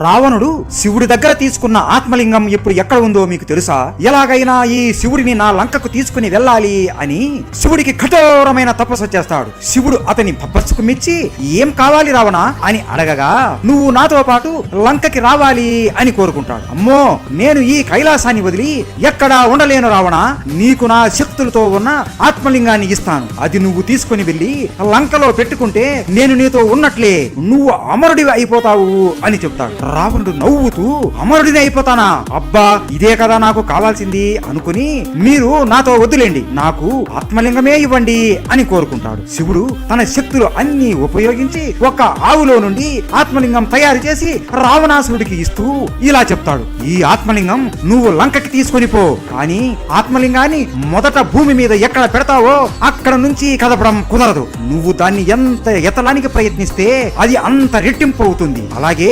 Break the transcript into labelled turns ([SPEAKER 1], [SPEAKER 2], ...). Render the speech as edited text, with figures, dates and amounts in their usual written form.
[SPEAKER 1] రావణుడు శివుడి దగ్గర తీసుకున్న ఆత్మలింగం ఇప్పుడు ఎక్కడ ఉందో మీకు తెలుసా? ఎలాగైనా ఈ శివుడిని నా లంకకు తీసుకుని వెళ్ళాలి అని శివుడికి కఠోరమైన తపస్సు చేస్తాడు. శివుడు అతని తపస్సుకు మెచ్చి ఏం కావాలి రావణ అని అడగగా, నువ్వు నాతో పాటు లంకకి రావాలి అని కోరుకుంటాడు. అమ్మో, నేను ఈ కైలాసాన్ని వదిలి ఎక్కడా ఉండలేను రావణ, నీకు నా శక్తులతో ఉన్న ఆత్మలింగాన్ని ఇస్తాను. అది నువ్వు తీసుకుని వెళ్ళి లంకలో పెట్టుకుంటే నేను నీతో ఉన్నట్లే నువ్వు అమరుడివి అయిపోతావు అని చెప్తాడు. రావణుడు నవ్వుతూ, అమరుడిని అయిపోతానా? అబ్బా, ఇదే కదా నాకు కావాల్సింది అనుకుని మీరు నాతో వద్దులేండి, నాకు ఆత్మలింగమే ఇవ్వండి అని కోరుకుంటాడు. శివుడు తన శక్తులు అన్ని ఉపయోగించి ఒక ఆవులో నుండి ఆత్మలింగం తయారు చేసి రావణాసురుడికి ఇస్తూ ఇలా చెప్తాడు, ఈ ఆత్మలింగం నువ్వు లంకకి తీసుకొని పో, కానీ ఆత్మలింగాన్ని మొదట భూమి మీద ఎక్కడ పెడతావో అక్కడ నుంచి కదపడం కుదరదు. నువ్వు దాన్ని ఎంత ఎత్తడానికి ప్రయత్నిస్తే అది అంత రెట్టింపు అవుతుంది. అలాగే